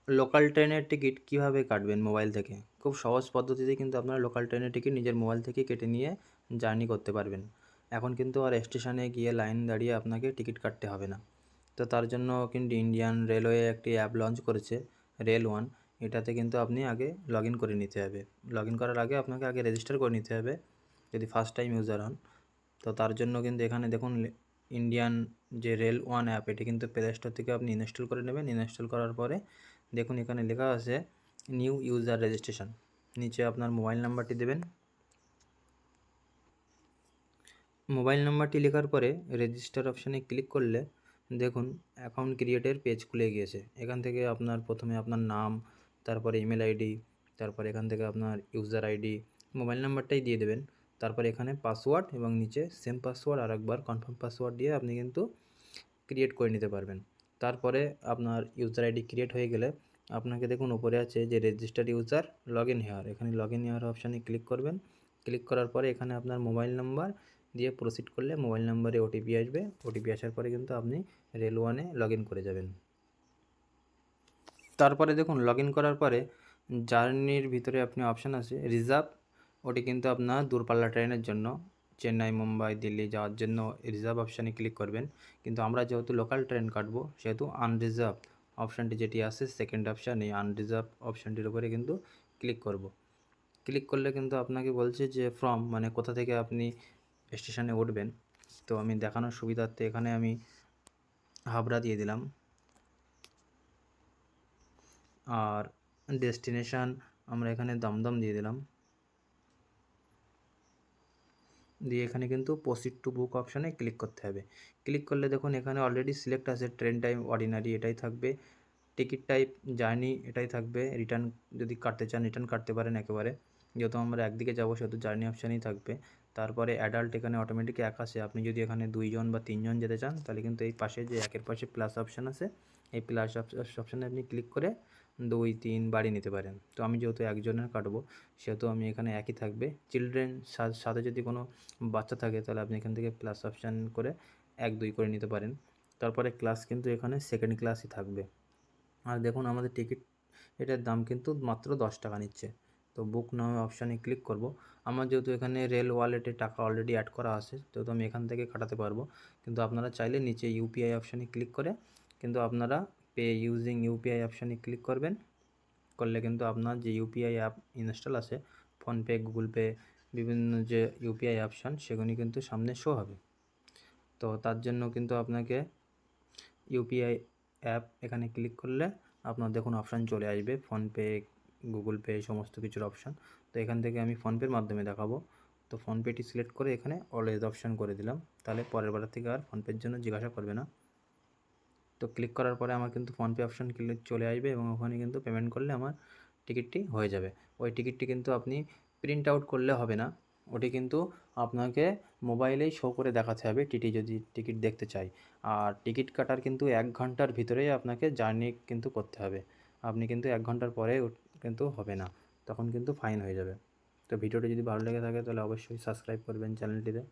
Local ট্রেনের ticket কিভাবে কাটবেন মোবাইল থেকে? খুব সহজ পদ্ধতিতে কিন্তু আপনারা লোকাল ট্রেনের টিকিট নিজের মোবাইল থেকে কেটে নিয়ে জার্নি করতে পারবেন। এখন কিন্তু আর স্টেশনে গিয়ে লাইন দাঁড়িয়ে আপনাকে টিকিট কাটতে হবে না। তো তার জন্য কিন্তু ইন্ডিয়ান রেলওয়ে একটি অ্যাপ লঞ্চ করেছে, রেল ওয়ান। এটাতে কিন্তু আপনি আগে লগইন করে নিতে হবে। লগইন করার আগে আপনাকে আগে রেজিস্টার করে নিতে হবে যদি ফার্স্ট টাইম ইউজার হন। তো তার জন্য কিন্তু এখানে দেখুন ইন্ডিয়ান যে রেল ওয়ান অ্যাপ, এটি কিন্তু প্লে স্টোর থেকে আপনি ইনস্টল করে নেবেন। ইনস্টল করার পরে দেখুন এখানে লেখা আছে নিউ ইউজার রেজিস্ট্রেশন। নিচে আপনার মোবাইল নাম্বারটি দেবেন। মোবাইল নাম্বারটি লেখার পরে রেজিস্টার অপশানে ক্লিক করলে দেখুন অ্যাকাউন্ট ক্রিয়েটের পেজ খুলে গিয়েছে। এখান থেকে আপনার প্রথমে আপনার নাম, তারপরে ইমেল আইডি, তারপরে এখান থেকে আপনার ইউজার আইডি, মোবাইল নাম্বারটাই দিয়ে দেবেন। তারপরে এখানে পাসওয়ার্ড এবং নিচে সেম পাসওয়ার্ড আর একবার কনফার্ম পাসওয়ার্ড দিয়ে আপনি কিন্তু ক্রিয়েট করে নিতে পারবেন। তারপরে আপনার ইউজার আইডি ক্রিয়েট হয়ে গেলে আপনাকে দেখুন উপরে আছে যে registered user log in here, এখানে লগ ইন হেয়ার অপশানে ক্লিক করবেন। ক্লিক করার পরে এখানে আপনার মোবাইল নাম্বার দিয়ে প্রসিড করলে মোবাইল নাম্বারে ওটিপি আসবে। ওটিপি আসার পরে কিন্তু আপনি রেল ওয়ানে লগ ইন করে যাবেন। তারপরে দেখুন লগ ইন করার পরে জার্নির ভিতরে আপনি অপশান আছে রিজার্ভ, ওটি কিন্তু আপনার দূরপাল্লা ট্রেনের জন্য চেন্নাই, মুম্বাই, দিল্লি যাওয়ার জন্য রিজার্ভ অপশানে ক্লিক করবেন। কিন্তু আমরা যেহেতু লোকাল ট্রেন কাটবো সেহেতু আনরিজার্ভ অপশানটি যেটি আছে সেকেন্ড অপশান, এই আনরিজার্ভ অপশানটির উপরে কিন্তু ক্লিক করব। ক্লিক করলে কিন্তু আপনাকে বলছে যে ফ্রম মানে কোথা থেকে আপনি স্টেশনে উঠবেন। তো আমি দেখানোর সুবিধার্থে এখানে আমি হাবড়া দিয়ে দিলাম, আর ডেস্টিনেশান আমরা এখানে দমদম দিয়ে দিলাম। দিয়ে এখানে কিন্তু প্রসিড টু বুক অপশানে ক্লিক করতে হবে। ক্লিক করলে দেখুন এখানে অলরেডি সিলেক্ট আছে ট্রেন টাইম অর্ডিনারি, এটাই থাকবে। টিকিট টাইপ জার্নি এটাই থাকবে। রিটার্ন যদি কাটতে চান রিটার্ন কাটতে পারেন একেবারে, যেহেতু আমরা একদিকে যাবো সেহেতু জার্নি অপশানই থাকবে। তারপরে অ্যাডাল্ট এখানে অটোমেটিক এক আসে, আপনি যদি এখানে 2 জন বা 3 জন যেতে চান তাহলে কিন্তু এই পাশে যে একের পাশে প্লাস অপশান আছে এই প্লাস অপশানে আপনি ক্লিক করে 2 3 বাড়িয়ে নিতে পারেন। তো আমি যেহেতু একজনের কাটবো সেহেতু আমি এখানে একই থাকবে। চিলড্রেন সাথে যদি কোনো বাচ্চা থাকে তাহলে আপনি এখান থেকে প্লাস অপশান করে 1 2 করে নিতে পারেন। তারপরে ক্লাস কিন্তু এখানে সেকেন্ড ক্লাসই থাকবে। আর দেখুন আমাদের টিকিট এটার দাম কিন্তু মাত্র 10 টাকা নিচ্ছে। তো বুক নাও অপশানে ক্লিক করব। আমার যেহেতু এখানে রেল ওয়ালেটে টাকা অলরেডি অ্যাড করা আছে যেহেতু আমি এখান থেকে কাটাতে পারবো। কিন্তু আপনারা চাইলে নিচে ইউপিআই অপশানে ক্লিক করে কিন্তু আপনারা পে ইউজিং ইউপিআই অপশানে ক্লিক করবেন। করলে কিন্তু আপনার যে ইউপিআই অ্যাপ ইনস্টল আছে ফোনপে, গুগল পে, বিভিন্ন যে ইউপিআই অপশান সেগুলি কিন্তু সামনে শো হবে। তো তার জন্য কিন্তু আপনাকে ইউপিআই অ্যাপ এখানে ক্লিক করলে আপনার দেখুন অপশান চলে আসবে ফোনপে, গুগল পে সমস্ত কিছুর অপশান। তো এখান থেকে আমি ফোনপের মাধ্যমে দেখাবো। তো ফোনপেটি সিলেক্ট করে এখানে অলওয়েজ অপশান করে দিলাম, তাহলে পরের বার থেকে আর ফোনপের জন্য জিজ্ঞাসা করবে না। তো ক্লিক করার পরে আমার কিন্তু ফোনপে অপশান ক্লিক চলে আসবে এবং ওখানে কিন্তু পেমেন্ট করলে আমার টিকিটটি হয়ে যাবে। ওই টিকিটটি কিন্তু আপনি প্রিন্ট আউট করলে হবে না, ওটি কিন্তু আপনাকে মোবাইলেই শো করে দেখাতে হবে টিটি যদি টিকিট দেখতে চাই। আর টিকিট কাটার কিন্তু 1 ঘন্টার ভিতরেই আপনাকে জার্নি কিন্তু করতে হবে। আপনি কিন্তু 1 ঘন্টার পরে কিন্তু হবে না, তখন কিন্তু ফাইন হয়ে যাবে। তো ভিডিওটি যদি ভালো লেগে থাকে তাহলে অবশ্যই সাবস্ক্রাইব করবেন চ্যানেলটিতে।